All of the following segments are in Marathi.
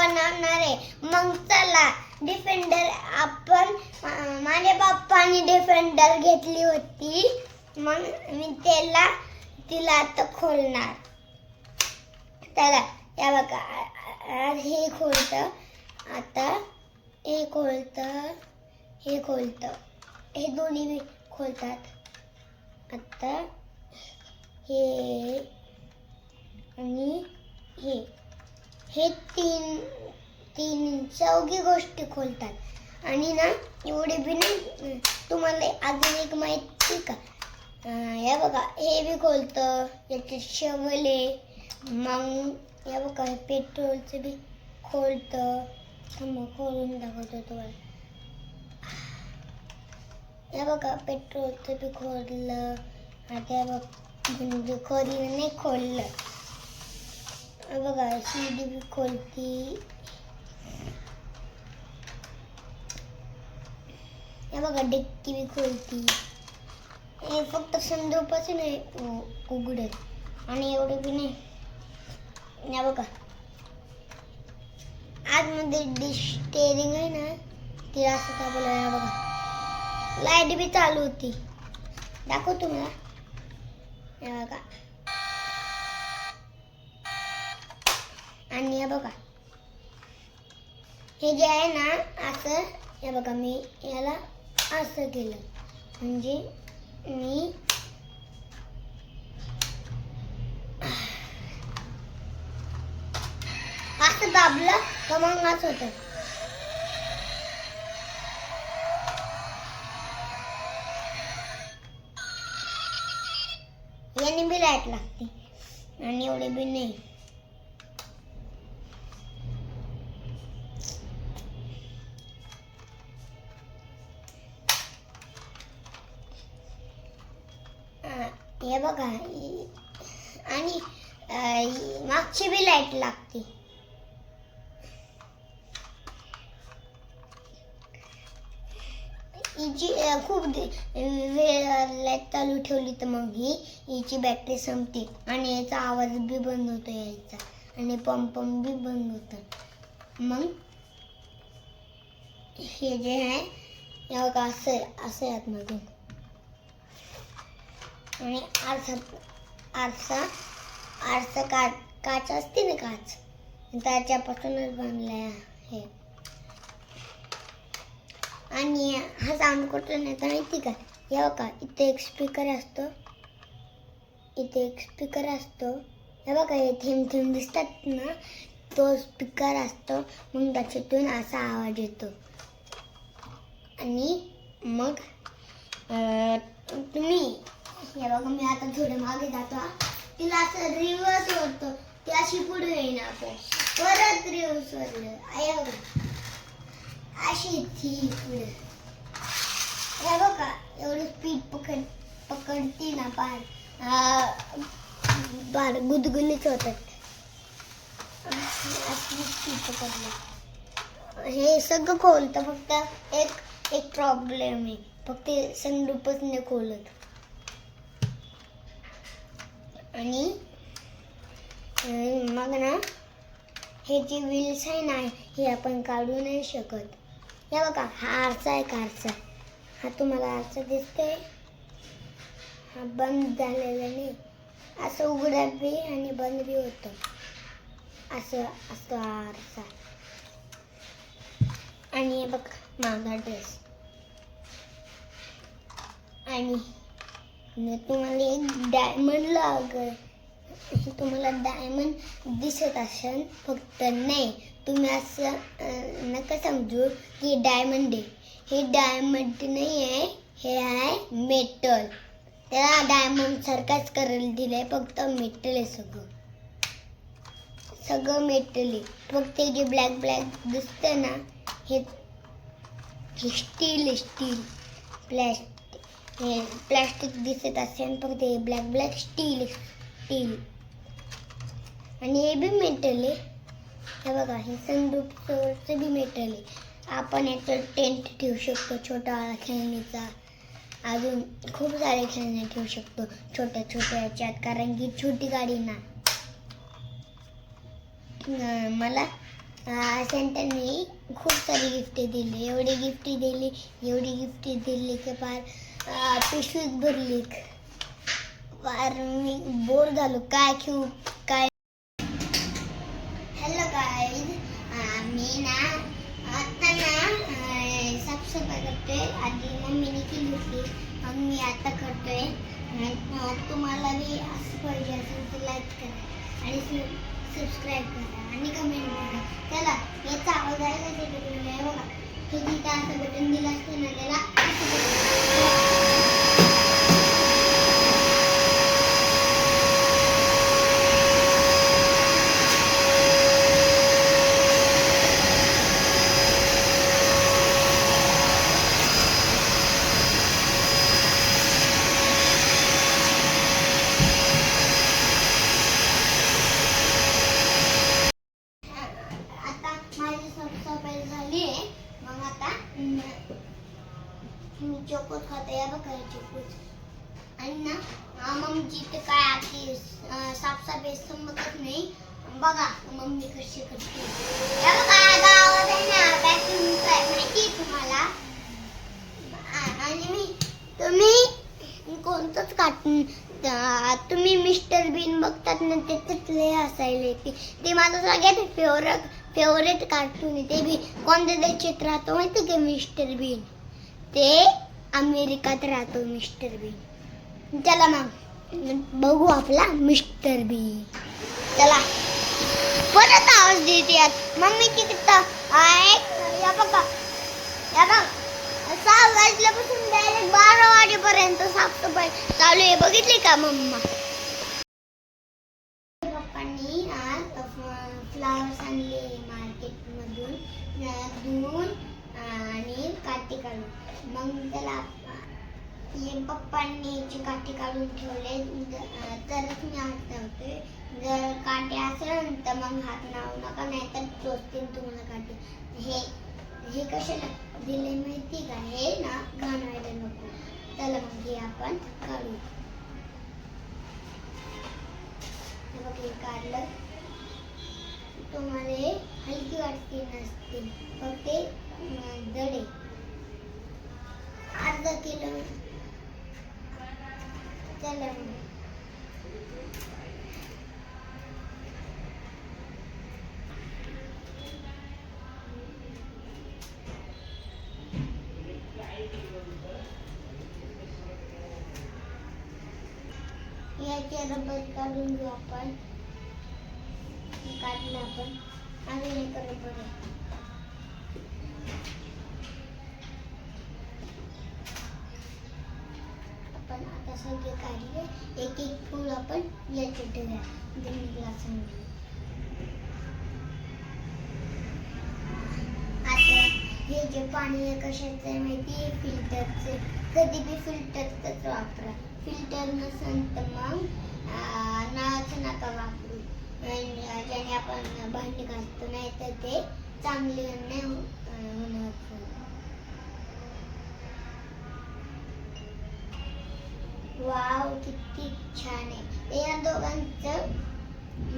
बनवणार आहे. मग चला डिफेंडर आपण माझ्या पप्पानी डिफेंडर घेतली होती. मग मी तिला आता खोलणार. चला या बघा हे खोलतं. आता हे खोलतं हे दोन्ही बी खोलतात. आता हे आणि हे तीन चौघी गोष्टी खोलतात. आणि ना एवढे बी नाही. तुम्हाला अजून एक माहिती का? या बघा हे बी खोलतं. याचे शवले. मग या बघा हे पेट्रोलचं बी खोलतं. खोलून दाखवतो तुम्हाला. या बघा पेट्रोलचं बी खोललं. आता या बघ खोललं नाही खोललं. बघा शिडी बी खोलती. या बघा डिक्की बी खोलती. हे फक्त संदूकच नाही उघडत. आणि एवढे बी नाही. या बघा आतमध्ये स्टेअरिंग आहे ना ती असं दाबलं. या बघा लाईट बी चालू होती. दाखवतो मला. या बघा आणि हे बघा हे जे आहे ना असं. हे बघा मी याला असं केलं म्हणजे मी असं दाबलं तर मग असं होतं. याने बी लाईट लागते आणि एवढे बी नाही. हे बघा आणि मागची बी लाईट लागते. हिची खूप वेळ लाईट चालू ठेवली तर मग हिची बॅटरी संपते आणि याचा आवाज बी बंद होतो यायचा आणि पंप बी बंद होतं. मग हे जे आहे हे बघा असं आतमधून. आणि आरसा काच असते ना काच त्याच्यापासूनच बनलाय हे. आणि हा साऊंड कुठं नाही तर माहिती का? हे बघा इथे एक स्पीकर असतो. हे बघा हे थेंब थेंब दिसतात ना तो स्पीकर असतो. मग त्याच्यातून असा आवाज येतो. आणि मग तुम्ही हे बघा मी आता थोडं मागे जातो. तिला असं रिव्हर्स होतं. ती अशी पुढे येईना परत रिव्हर्स वरलं अशी ती पुढे. हे बघा एवढी स्पीड पकडती ना बार गुदगुलीच होतात. अशी स्पीड पकडली. हे सगळं खोलतं फक्त एक प्रॉब्लेम आहे. फक्त सनरूफच नाही खोलत. आणि मग ना हे जे व्हील्स आहे ना हे आपण काढू नाही शकत. हे बघा हा आरसा आहे कारचा. हा तुम्हाला आरसा दिसतोय. हा बंद झालेला नाही. असं उघडत बी आणि बंद बी होतं. असं आरसा. आणि हे बघ माझा ड्रेस. आणि तुम्हाला एक डायमंड तुम्हाला डायमंड दिसत असेल फक्त नाही. तुम्ही असं नका समजू की डायमंड आहे. हे डायमंड नाही आहे. हे आहे मेटल. त्याला डायमंड सारखाच करायला दिलंय. फक्त मेटल आहे सगळं मेटल आहे. फक्त जे ब्लॅक दिसतं ना हे स्टील प्लॅस्टिक दिसत असेल फक्त हे ब्लॅक स्टील. आणि हे बी मेटल आहे. हे बघा हे सनरूफचं बी मेटल आहे. आपण याचं टेंट ठेवू शकतो छोटा खेळणीचा. अजून खूप सारे खेळणे ठेवू शकतो छोट्या याच्यात. कारण की छोटी गाडी ना मला सेंटरने खूप सारी गिफ्टी दिली, एवढी गिफ्टी दिली की फार पिशवीत भरली. फार मी बोर झालो, काय घेऊ काय. हॅलो गाईज, मी ना आता ना साफसफाई करतोय. आधी मम्मीने केली होती, मग मी आता करतोय. तुम्हाला बी असं पाहिजे असेल तर लाईक करा आणि सबस्क्राईब करा आणि कमेंट करा. चला, याचा आवाज आहे का बघा. हे जिथं असं बटन दिलं असतं ना त्याला माझी साफसफाई झाली आहे. मग आता मी चोकोच खाते. या बघा चोकोच. आणि ना मम्मी ते काय आधी साफसफाई संपतच नाही. बघा मम्मी कशी करते. या बघा गावात आहे ना वॅक्यूम काय माहिती तुम्हाला. आणि तुम्ही कोणतंच कार्टून तुम्ही मिस्टर बीन बघतात ना, त्याच्यात लय हसायला येते. ते माझं सगळ्यात फेवरेट कार्टून आहे. ते बी कोणत्या देशात राहतो माहिती का मिस्टर बीन. ते अमेरिकात राहतो मिस्टर बीन. चला मग बघू आपला मिस्टर बीन. चला परत आवाज देते मम्मी किती आहे. या बघा 6 वाजल्यापासून डायरेक्ट 12 वाजेपर्यंत साफसफाई चालू आहे. बघितली का मम्मा. पप्पांनी आज फ्लावर्स आणले मार्केट मधून धुवून आणि काठी काढून. मग त्याला पप्पांनी काठी काढून ठेवले तरच मी हात लावतोय. जर काठी असेल तर मग हात लावू नका, नाहीतर टोचतील तुम्हाला काठी. हे कशाला दिले माहिती का. हे ना घाणायला नको. चला मग हे आपण काढू. हे काढलं. तुम्हाला हलकी वाटते नसते, फक्त जडे अर्धा किलो. चला याचे रबर काढून घेऊ आपण. काढलं आपण. अजून एक रबर आहे. आपण आता सगळे काढले. एक एक फूल आपण याचे ठेवूया दोन्ही ग्लासांमध्ये. आता हे जे पाणी आहे कशाचं आहे माहिती, फिल्टरचे. कधी बी फिल्टरच वापरा. फिल्टर नसेल तर मग नळाचं नका वापरू. ज्याने आपण भांडी घासतो, नाही तर ते चांगले नाही होणार. वाव किती छान आहे. या दोघांचं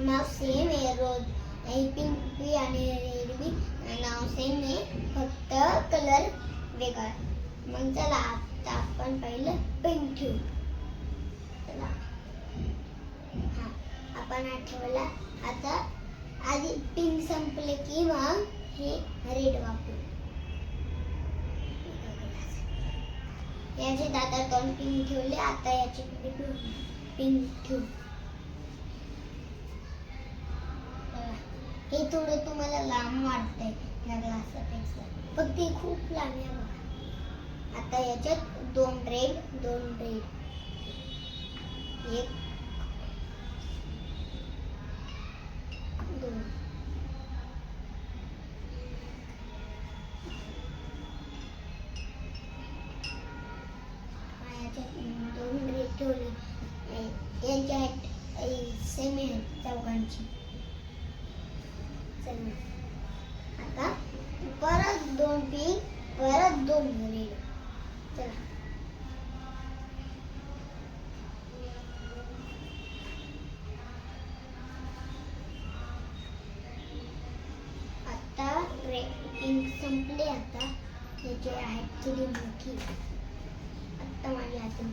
नाव सेम आहे. रोज पिंक बी आणि रेड बी नाव सेम आहे, फक्त कलर वेगळा. मग चला आता आपण पहिलं पिंक ठेवू. चला आपण आठवला. आता आधी पिंक संपले की मग हे रेड वापरू. याचे दादा 2 पिंक ठेवले. आता याचे पिंक ठेवू. हे थोडं तुम्हाला लांब वाटतंय या ग्लासापेक्षा, पण ते खूप लांब आहे बघा. आता याच्यात 2 रेड 1 2. याच्यात 2 रेड ठेवले. यांच्यात सेम आहे चौघांची. चला आता परत 2 पिंक, परत 2 रेड. चला संपले आता. त्याचे आहेत थोडी मोठी. आता माझ्या हातात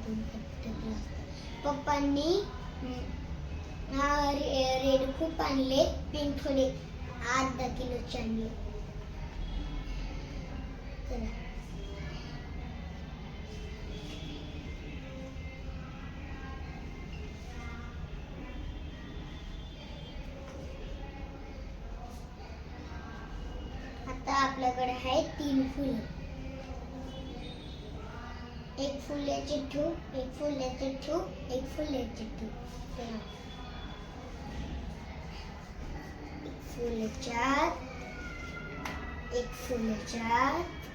पप्पांनी हा रेड खूप आणले, पिंक थोडे 8-10 किलोचे आणले. चला आता आपल्याकडे आहे 3 फुलं. एक फुल याचे ठेवू, एक फुल याचे ठेवू, एक फुल याचे ठेवू. एक फुल याच्यात, एक फुल याच्यात,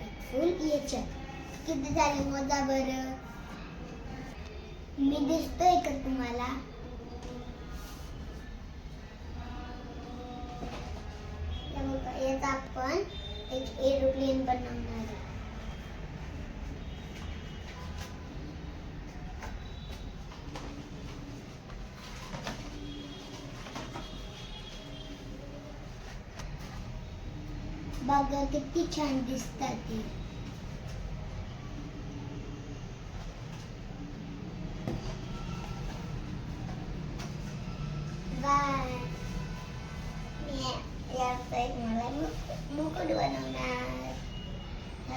एक फुल याच्यात. किती झाले मोजा बरं. मी दिसतोय का तुम्हाला? याचा आपण एक एरोप्लेन बनवणार आहे. बघा किती छान दिसतात ते. बाय. याचा एक मला मुकुट बनवणार.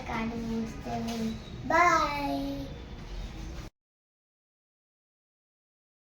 काढून बाय.